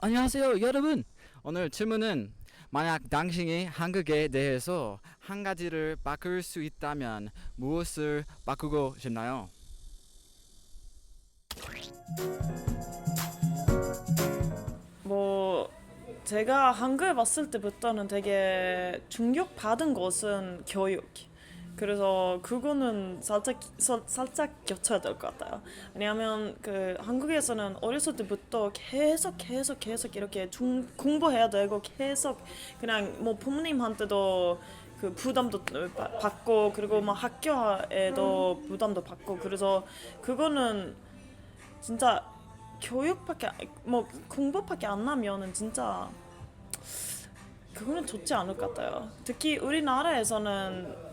안녕하세요, 여러분. 오늘 질문은 만약 당신이 한국에 대해서 한 가지를 바꿀 수 있다면 무엇을 바꾸고 싶나요? 뭐 제가 한국에 왔을 때부터는 되게 충격받은 것은 교육. 그래서 그거는 살짝 겹쳐야 될 것 같아요. 왜냐하면 그 한국에서는 어렸을 때부터 계속 이렇게 공부해야 되고 계속 그냥 뭐 부모님한테도 그 부담도 받고 그리고 막 학교에도 부담도 받고 그래서 그거는 진짜 교육밖에 뭐 공부밖에 안 나면은 진짜 그거는 좋지 않을 것 같아요. 특히 우리나라에서는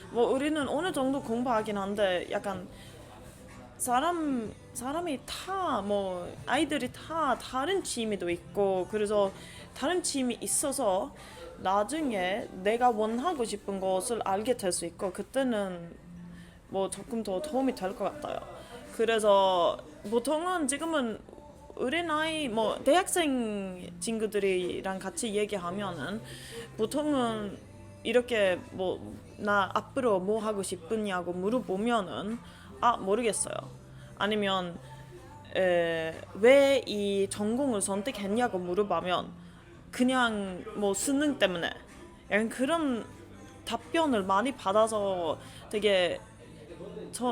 뭐 우리는 어느 정도 공부하긴 한데 약간 사람이 다 뭐 아이들이 다 다른 취미도 있고 그래서 다른 취미 있어서 나중에 내가 원하고 싶은 것을 알게 될 수 있고 그때는 뭐 조금 더 도움이 될 것 같아요. 그래서 보통은 지금은 우리 나이 뭐 대학생 친구들이랑 같이 얘기하면은 보통은 이렇게 뭐 나 앞으로 뭐 하고 싶으냐고 물어보면은 아 모르겠어요. 아니면 왜 이 전공을 선택했냐고 물어보면 그냥 뭐 수능 때문에 약간 그런 답변을 많이 받아서 되게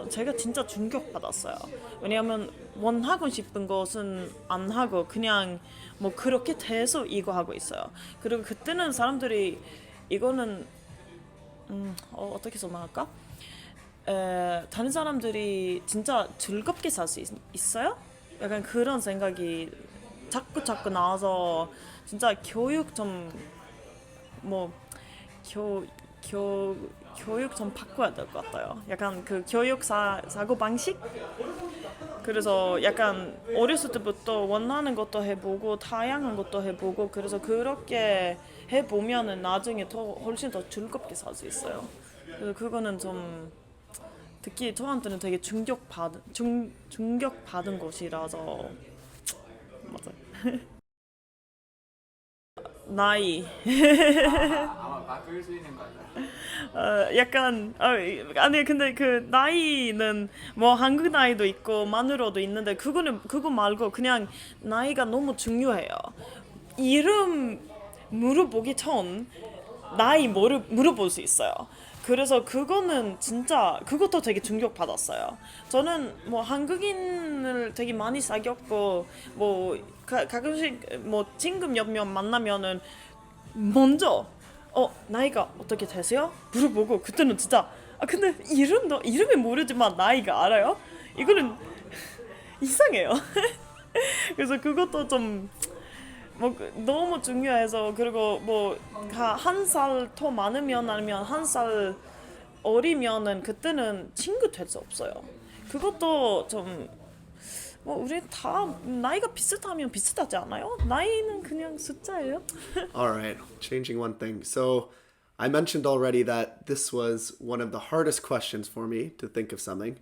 제가 진짜 충격받았어요. 왜냐하면 원하고 싶은 것은 안 하고 그냥 뭐 그렇게 돼서 이거 하고 있어요. 그리고 그때는 사람들이 이거는 어떻게 설명할까? 다른 사람들이 진짜 즐겁게 살 수 있어요? 약간 그런 생각이 자꾸 나와서 진짜 교육 좀뭐 교, 교육 좀 바꿔야 될 것 같아요. 약간 그 교육 사고 방식? 그래서 약간 어렸을 때부터 원하는 것도 해보고 다양한 것도 해보고 그래서 그렇게 해보면은 나중에 더 훨씬 더 즐겁게 살 수 있어요. 그래서 그거는 좀 특히 저한테는 되게 충격받은 것이라서 맞아요. 나이 아마 바꿀 수 있는 거죠. 약간 아니 근데 그 나이는 뭐 한국 나이도 있고 만으로도 있는데 그거는 그거 말고 그냥 나이가 너무 중요해요. 이름 물어보기 전 나이 물어볼 수 있어요. 그래서 그거는 진짜 그것도 되게 충격받았어요. 저는 뭐 한국인을 되게 많이 사귀었고 뭐 가끔씩 뭐 친구 몇 명 만나면은 먼저 나이가 어떻게 되세요? 물어보고 그때는 진짜 근데 이름이 모르지만 나이가 알아요? 이거는 이상해요. 그래서 그것도 좀 뭐 너무 중요해서 그리고 뭐 한 살 더 많으면 아니면 한 살 어리면은 그때는 친구 될 수 없어요. 그것도 좀 뭐 우리 다 나이가 비슷하면 비슷하지 않아요? 나이는 그냥 숫자예요. All right, changing one thing. So, I mentioned already that this was one of the hardest questions for me to think of something.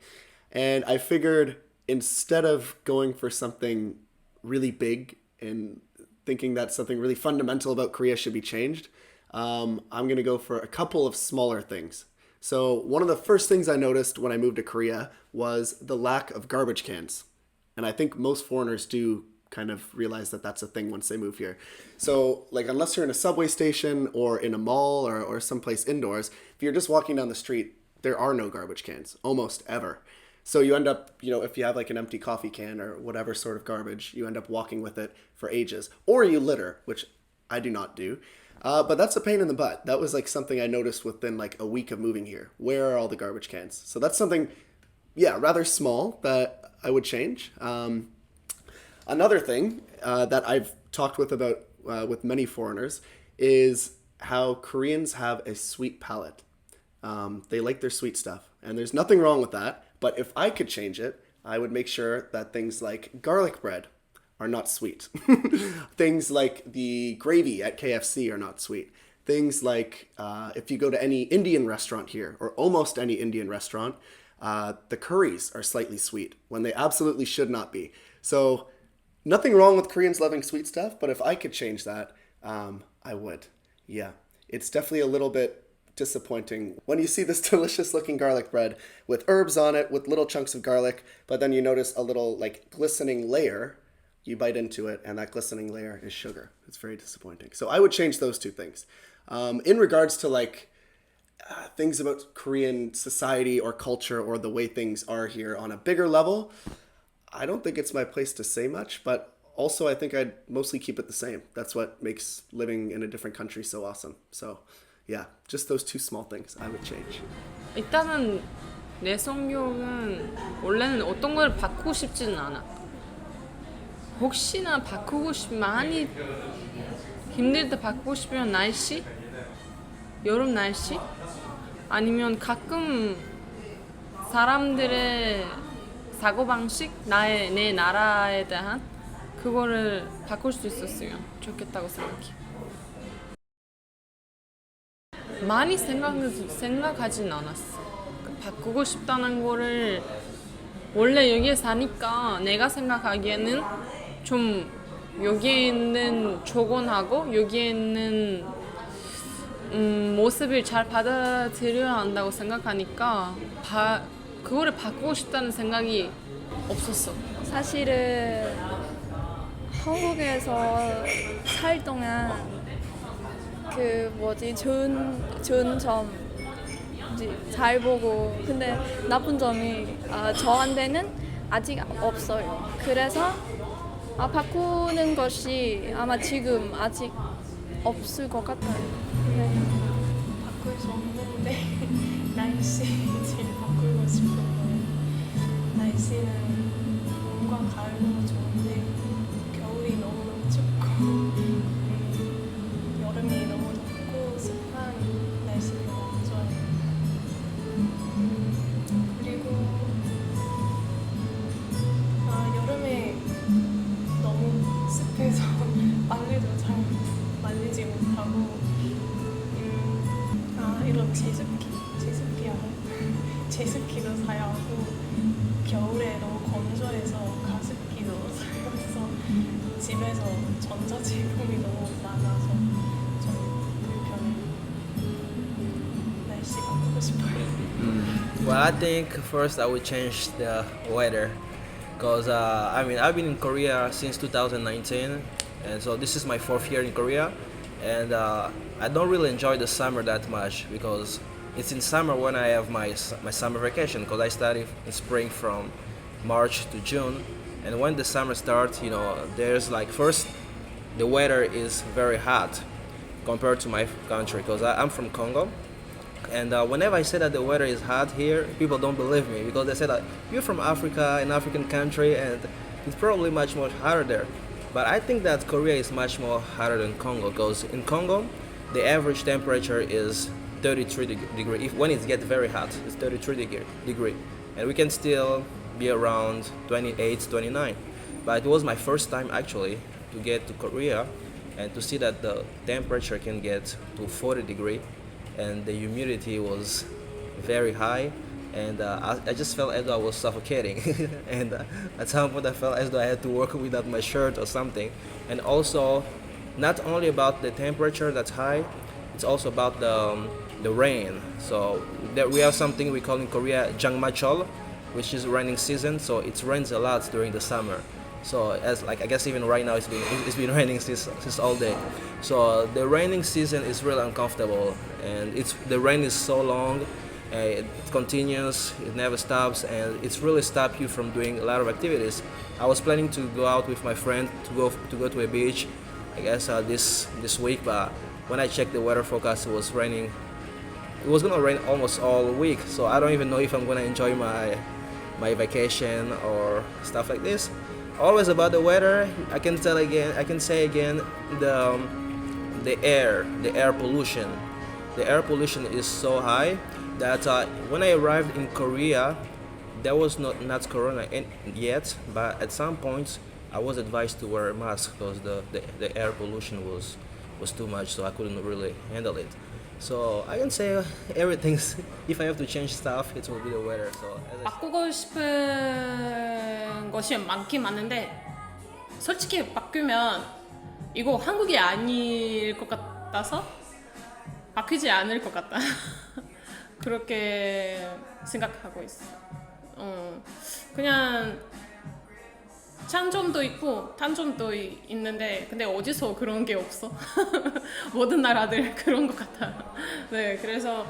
And I figured instead of going for something really big and thinking that something really fundamental about Korea should be changed, I'm going to go for a couple of smaller things. So, one of the first things I noticed when I moved to Korea was the lack of garbage cans. And I think most foreigners do kind of realize that that's a thing once they move here. So, like, unless you're in a subway station or in a mall or someplace indoors, if you're just walking down the street, there are no garbage cans almost ever. So you end up, if you have like an empty coffee can or whatever sort of garbage, you end up walking with it for ages. Or you litter, which I do not do. But that's a pain in the butt. That was like something I noticed within like a week of moving here. Where are all the garbage cans? So that's something, yeah, rather small that I would change. Another thing that I've talked with many foreigners is how Koreans have a sweet palate. They like their sweet stuff, and there's nothing wrong with that. But if I could change it, I would make sure that things like garlic bread are not sweet. Things like the gravy at KFC are not sweet. Things like if you go to any Indian restaurant here, or almost any Indian restaurant, the curries are slightly sweet when they absolutely should not be. So Nothing wrong with Koreans loving sweet stuff, but if I could change that, I would. Yeah, it's definitely a little bit disappointing when you see this delicious looking garlic bread with herbs on it, with little chunks of garlic, but then you notice a little like glistening layer. You bite into it, and that glistening layer is sugar. It's very disappointing. So I would change those two things. In regards to like things about Korean society or culture or the way things are here on a bigger level, I don't think it's my place to say much, but also I think I'd mostly keep it the same. That's what makes living in a different country so awesome. So yeah, just those two small things I would change. 일단은 내 성격은 원래는 어떤 걸 바꾸고 싶지는 않아. 혹시나 바꾸고 싶으면 많이 힘들 때 바꾸고 싶으면 날씨? 여름 날씨? 아니면 가끔 사람들의 사고방식? 내 나라에 대한 그거를 바꿀 수 있었으면 좋겠다고 생각해. 많이 생각하진 않았어. 바꾸고 싶다는 거를 원래 여기에 사니까 내가 생각하기에는 좀 여기에 있는 조건하고 여기에 있는 모습을 잘 받아들여야 한다고 생각하니까 그거를 바꾸고 싶다는 생각이 없었어. 사실은 한국에서 살 동안 좋은 점 이제 잘 보고 근데 나쁜 점이 저한테는 아직 없어요. 그래서 바꾸는 것이 아마 지금 아직 없을 것 같아요. 네. 바꿀 수 없는데 날씨 제일 바꾸고 싶은 거예요. 날씨는 봄과 가을 너무 좋은데 겨울이 너무너무 춥고 여름이 너무 덥고 습한 날씨를 너무 좋아해요. 그리고 여름에 너무 습해서 빨래도 잘 말리지 못하고 이런 제습기 알아요? 제습기도 사야 하고 겨울에 너무 건조해서 가습기도 사용해서 집에서 전자제품이 너무 많아서 좀 불편해요. 날씨 바꾸고 싶어요. Well, I think first I would change the weather because I've been in Korea since 2019, and so this is my 4th year in Korea, and I don't really enjoy the summer that much because it's in summer when I have my summer vacation because I study in spring from March to June, and when the summer starts, there's like first the weather is very hot compared to my country because I'm from Congo. And whenever I say that the weather is hot here, people don't believe me because they say that you're from Africa, an African country, and it's probably much more hotter there. But I think that Korea is much more hotter than Congo because in Congo, the average temperature is 33 degrees. When it gets very hot, it's 33 degree. And we can still be around 28, 29. But it was my first time actually to get to Korea and to see that the temperature can get to 40 degrees. And the humidity was very high, and I just felt as though I was suffocating. And at some point I felt as though I had to work without my shirt or something. And also, not only about the temperature that's high, it's also about the rain. So there we have something we call in Korea 장마철, which is raining season. So it rains a lot during the summer. So I guess even right now it's been raining since all day. So the raining season is really uncomfortable, and the rain is so long, it continues, it never stops, and it's really stopped you from doing a lot of activities. I was planning to go out with my friend to go to a beach, I guess this week, but when I checked the weather forecast, it was raining. It was gonna rain almost all week, so I don't even know if I'm gonna enjoy my vacation or stuff like this. Always about the weather, I can say again the air pollution. The air pollution is so high that when I arrived in Korea, there was not corona yet, but at some points I was advised to wear a mask because the air pollution was too much, so I couldn't really handle it. So I can say everything's, if I have to change stuff, it will be the weather. So 바꾸고 싶은 것이 많긴 많은데 솔직히 바꾸면 이거 한국이 아닐 것 같아서 바뀌지 않을 것 같다. 그렇게 생각하고 있어. 그냥 장점도 있고 단점도 있는데 근데 어디서 그런 게 없어. 모든 나라들 그런 것 같아. 네, 그래서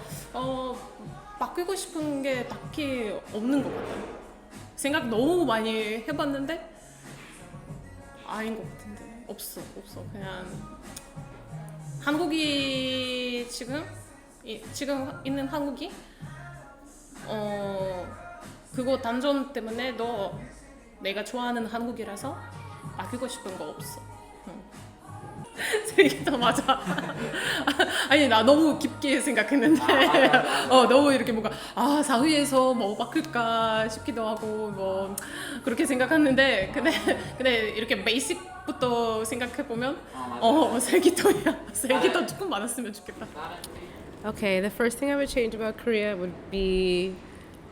바꾸고 싶은 게 딱히 없는 것 같아. 생각 너무 많이 해봤는데 아닌 것 같은데 없어. 그냥 한국이 지금 있는 한국이 그거 단점 때문에 내가 좋아하는 한국이라서 바뀌고 싶은 거 없어. 세계 다 맞아. 아니 나 너무 깊게 생각했는데 너무 이렇게 뭔가 사회에서 뭐 바꿀까 싶기도 하고 뭐 그렇게 생각했는데 근데 이렇게 베이직부터 생각해 보면 세계도 조금 많았으면 좋겠다. Okay, the first thing I would change about Korea would be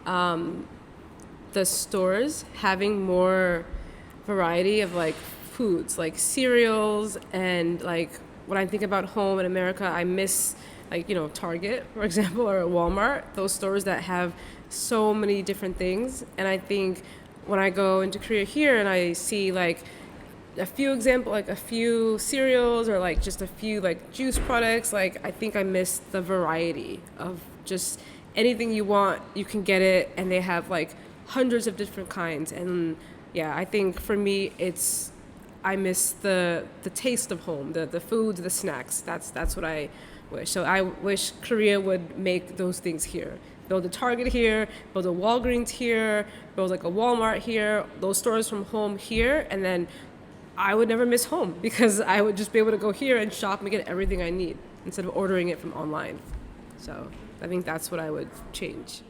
the stores having more variety of like foods, like cereals, and like when I think about home in America, I miss like, you know, Target, for example, or Walmart, those stores that have so many different things. And I think when I go into Korea here and I see like a few cereals or like just a few like juice products, like I think I miss the variety of just anything you want, you can get it, and they have like hundreds of different kinds. And yeah, I think for me I miss the taste of home, the foods, the snacks. That's what I wish. So I wish Korea would make those things here. Build a Target here, build a Walgreens here, build like a Walmart here, those stores from home here, and then I would never miss home because I would just be able to go here and shop and get everything I need instead of ordering it from online. So I think that's what I would change.